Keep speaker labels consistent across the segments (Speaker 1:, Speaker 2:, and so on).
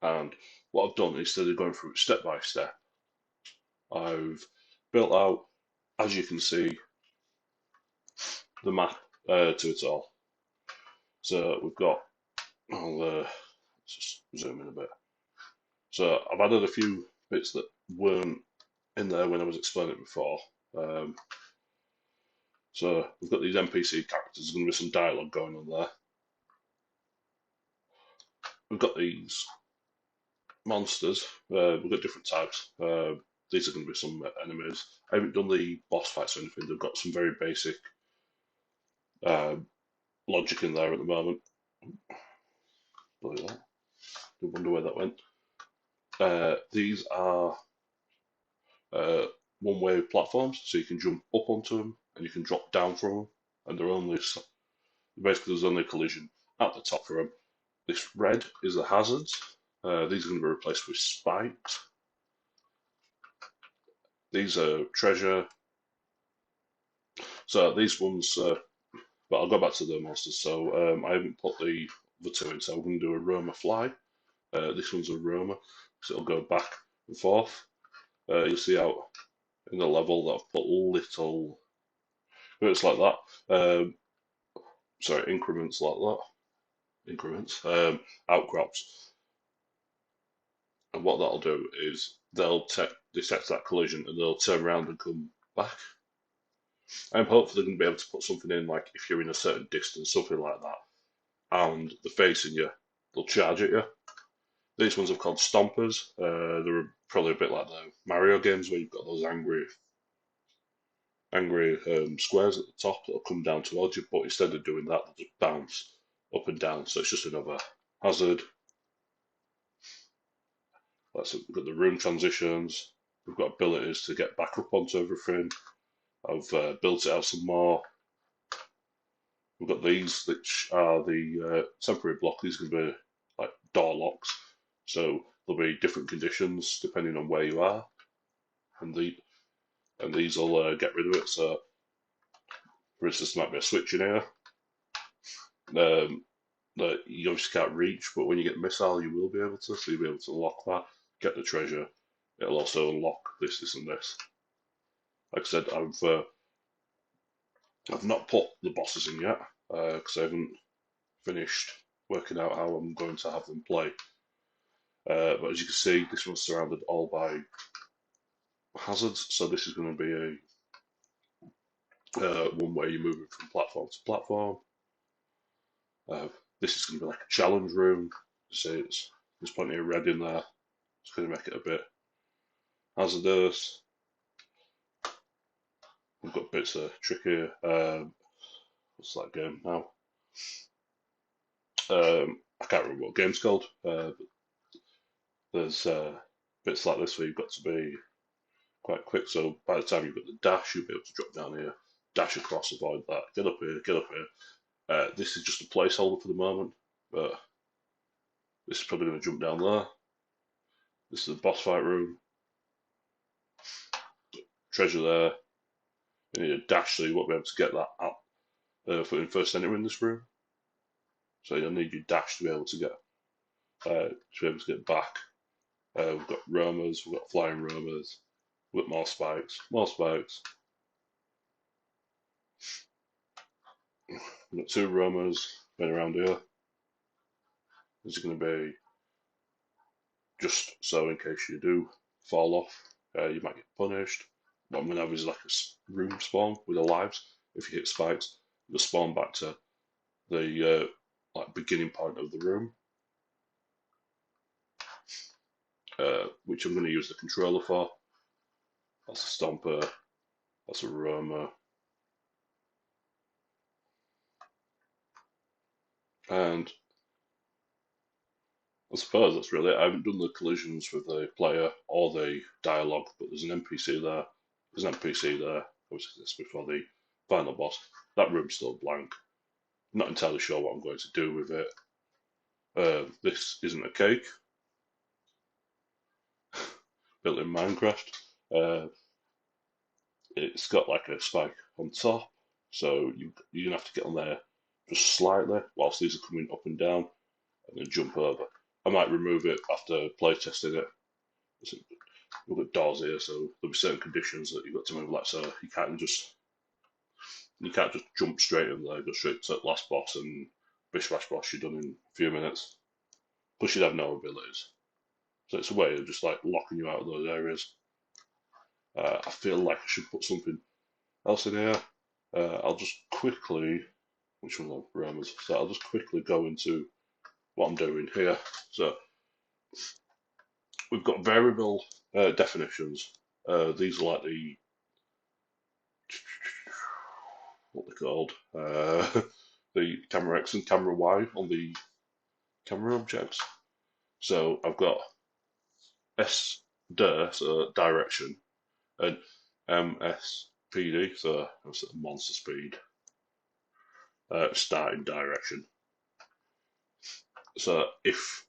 Speaker 1: And what I've done, instead of going through it step by step, I've built out, as you can see, the map to it all. So we've got, let's just zoom in a bit. So I've added a few bits that weren't in there when I was explaining it before. Um, so we've got these NPC characters. There's going to be some dialogue going on there. We've got these monsters. We've got different types. These are going to be some enemies. I haven't done the boss fights or anything. They've got some very basic uh, logic in there at the moment. Look at that. I wonder where that went. These are uh, one-way platforms, so you can jump up onto them and you can drop down from them, and they're only basically there's only a collision at the top for them. This red is the hazards. These are going to be replaced with spikes. These are treasure. So these ones, but I'll go back to the monsters. So I haven't put the two in, so I'm going to do a Roma fly. This one's a Roma, so it'll go back and forth. You'll see out in the level that I've put little bits like that. Sorry, increments like that. Increments, outcrops. And what that'll do is they'll detect that collision and they'll turn around and come back. I'm hopefully going to be able to put something in, like if you're in a certain distance, something like that, and they're facing you, they'll charge at you. These ones are called stompers. They're probably a bit like the Mario games where you've got those angry squares at the top that'll come down towards you, but instead of doing that, they'll just bounce up and down. So it's just another hazard. We've got the room transitions. We've got abilities to get back up onto everything. I've built it out some more. We've got these, which are the temporary block. These are going to be like door locks. So there'll be different conditions depending on where you are, and these will get rid of it. So, for instance, there might be a switch in here that you obviously can't reach, but when you get missile, you will be able to. So you'll be able to lock that, get the treasure. It'll also unlock this, this, and this. Like I said, I've not put the bosses in yet because I haven't finished working out how I'm going to have them play. But as you can see, this one's surrounded all by hazards, so this is going to be a one where you're moving from platform to platform. Uh, this is going to be like a challenge room. So there's plenty of red in there. It's going to make it a bit hazardous. We've got bits of tricky. What's that game now? I can't remember what game's called. But there's bits like this where you've got to be quite quick. So by the time you've got the dash, you'll be able to drop down here, dash across, avoid that, get up here, get up here. This is just a placeholder for the moment, but this is probably going to jump down there. This is the boss fight room. Treasure there. You need a dash, so you won't be able to get that up for when first entering this room. So you'll need your dash to be able to get back. We've got roamers, we've got flying roamers, we've got more spikes. We've got two roamers going around here. This is going to be just so in case you do fall off, you might get punished. What I'm going to have is like a room spawn with the lives. If you hit spikes, you'll spawn back to the like beginning point of the room, which I'm going to use the controller for. That's a stomper. That's a roamer. And I suppose that's really it. I haven't done the collisions with the player or the dialogue, but there's an NPC there. There's an NPC there. Obviously, this before the final boss. That room's still blank. Not entirely sure what I'm going to do with it. This isn't a cake. Built in Minecraft. Uh, it's got like a spike on top, so you're gonna have to get on there just slightly whilst these are coming up and down, and then jump over. I might remove it after playtesting it. So we've got doors here, so there'll be certain conditions that you've got to move, like so you can't just jump straight in there, go straight to the last boss and bish bash boss you're done in a few minutes. Plus you'd have no abilities. So it's a way of just like locking you out of those areas. I feel like I should put something else in here. I'll just quickly, which one of Romas? So I'll just quickly go into what I'm doing here. So we've got variable definitions. These are like what they're called, the camera X and camera Y on the camera objects. So I've got SD, so direction, and MSPD, so monster speed, starting direction. So if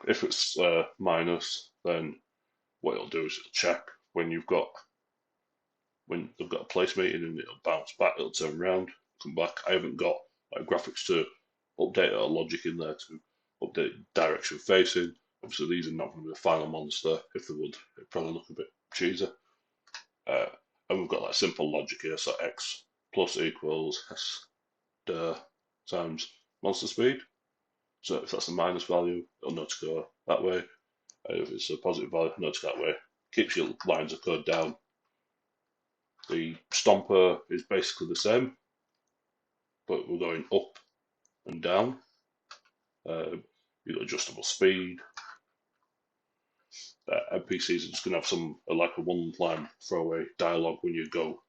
Speaker 1: it's minus, then what it'll do is it'll check when they've got a place meeting and it'll bounce back, it'll turn around, come back. I haven't got like graphics to update or logic in there to update direction facing. Obviously, these are not going to be the final monster. If they would, it'd probably look a bit cheesy. Uh, and we've got like simple logic here, so x plus equals s times monster speed. So if that's a minus value, it'll know to go that way. If it's a positive value, it'll know to go that way. Keeps your lines of code down. The stomper is basically the same, but we're going up and down. You've got adjustable speed. NPCs are just going to have some like a one-line throwaway dialogue when you go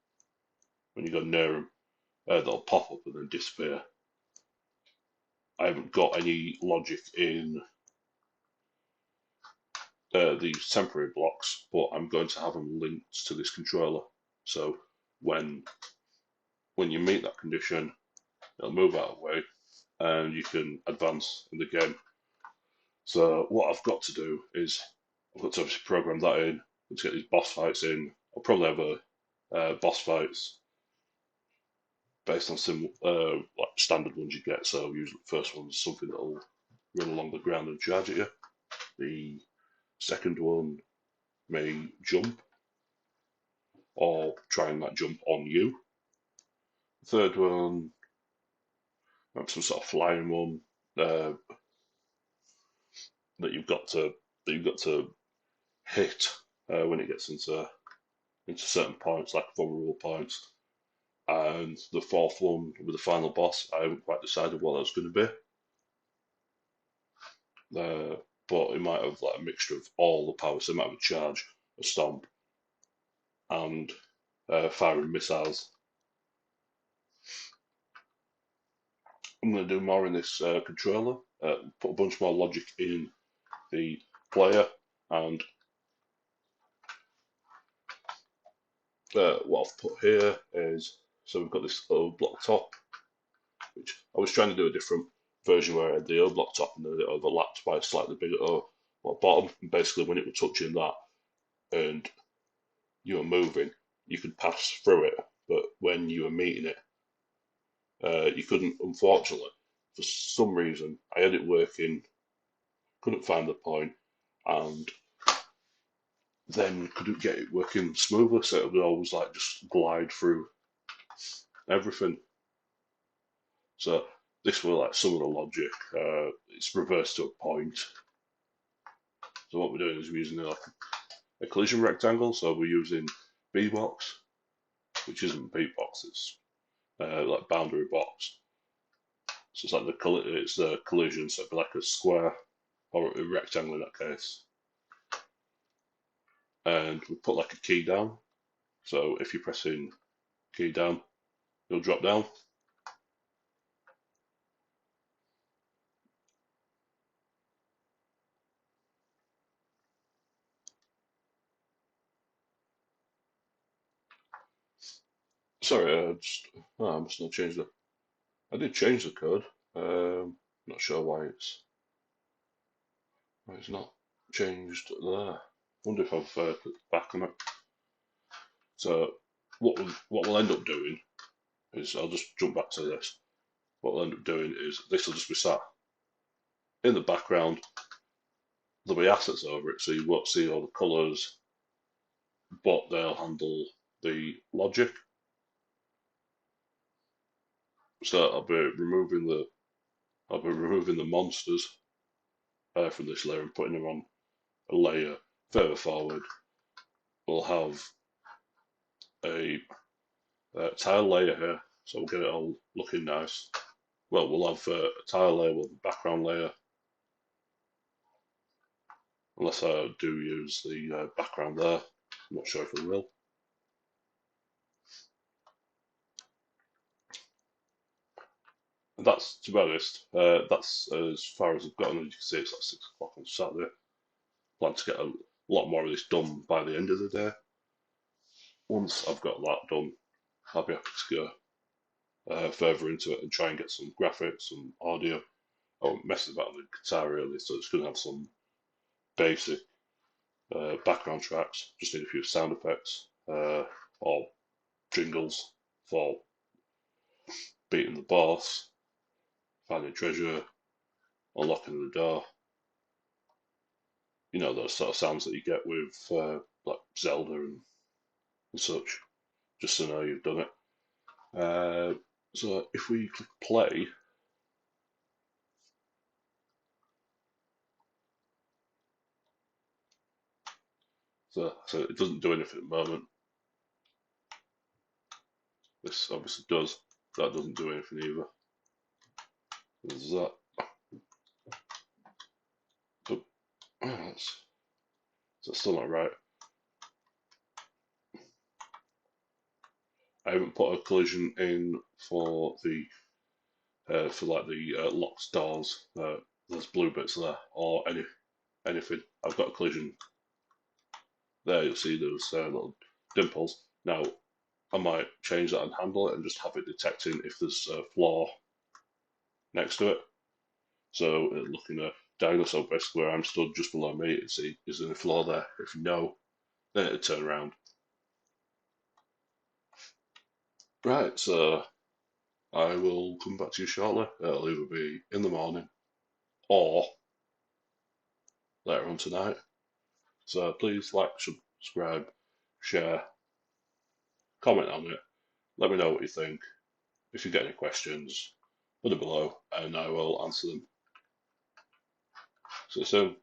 Speaker 1: near them. They'll pop up and then disappear. I haven't got any logic in these temporary blocks, but I'm going to have them linked to this controller. So when you meet that condition, it'll move out of the way, and you can advance in the game. So what I've got to do is I've got to obviously program that in to get these boss fights in. I'll probably have boss fights based on some like standard ones you get. So usually the first one's something that'll run along the ground and charge at you. The second one may jump or try and jump on you. The third one, maybe some sort of flying one uh, that you've got to hit when it gets into certain points, like vulnerable points. And the fourth one with the final boss, I haven't quite decided what that's going to be. But it might have like a mixture of all the powers. So it might have a charge, a stomp, and firing missiles. I'm going to do more in this controller, put a bunch more logic in the player, and what I've put here is, so we've got this little block top, which I was trying to do a different version where I had the O block top and then it overlapped by a slightly bigger O bottom. And basically, when it was touching that and you were moving, you could pass through it, but when you were meeting it, you couldn't, unfortunately. For some reason, I had it working, couldn't find the point, and then couldn't get it working smoothly, so it would always like just glide through everything. So this will like some of the logic. It's reversed to a point. So what we're doing is we're using like a collision rectangle. So we're using B box, which isn't B box. It's like boundary box. So it's like it's the collision. So it'd be like a square or a rectangle in that case. And we put like a key down. So if you're pressing key down, it'll drop down. Sorry, I must not change I did change the code. Not sure why it's not changed there. Wonder if I've clicked back on it. So what we'll end up doing is I'll just jump back to this. what we'll end up doing is this will just be sat in the background. There'll be assets over it, so you won't see all the colours, but they'll handle the logic. So I'll be removing the monsters from this layer and putting them on a layer further forward. We'll have a tile layer here, so we'll get it all looking nice. Well, we'll have a tile layer with a background layer, unless I do use the background there. I'm not sure if I will. And that's, to be honest, that's as far as I've gotten. As you can see, it's like 6 o'clock on Saturday. I plan to get a lot more of this done by the end of the day. Once I've got that done, I'll be happy to go further into it and try and get some graphics and audio. I won't mess about the guitar really, so it's going to have some basic background tracks. Just need a few sound effects or jingles for beating the boss, finding treasure, unlocking the door. You know, those sort of sounds that you get with like Zelda and such. Just so now you've done it. So if we click play, so it doesn't do anything at the moment. This obviously does. That doesn't do anything either. There's that. Oh, that's still not right. I haven't put a collision in for the locked doors. There's blue bits there or anything. I've got a collision there. You'll see those little dimples. Now I might change that and handle it and just have it detecting if there's a flaw next to it. So looking at diagonal, so basically where I'm stood just below me, it see is there a flaw there? If no, then it'll turn around. Right, so I will come back to you shortly. It'll either be in the morning or later on tonight. So please like, subscribe, share, comment on it. Let me know what you think. If you get any questions, put it below and I will answer them. See you soon.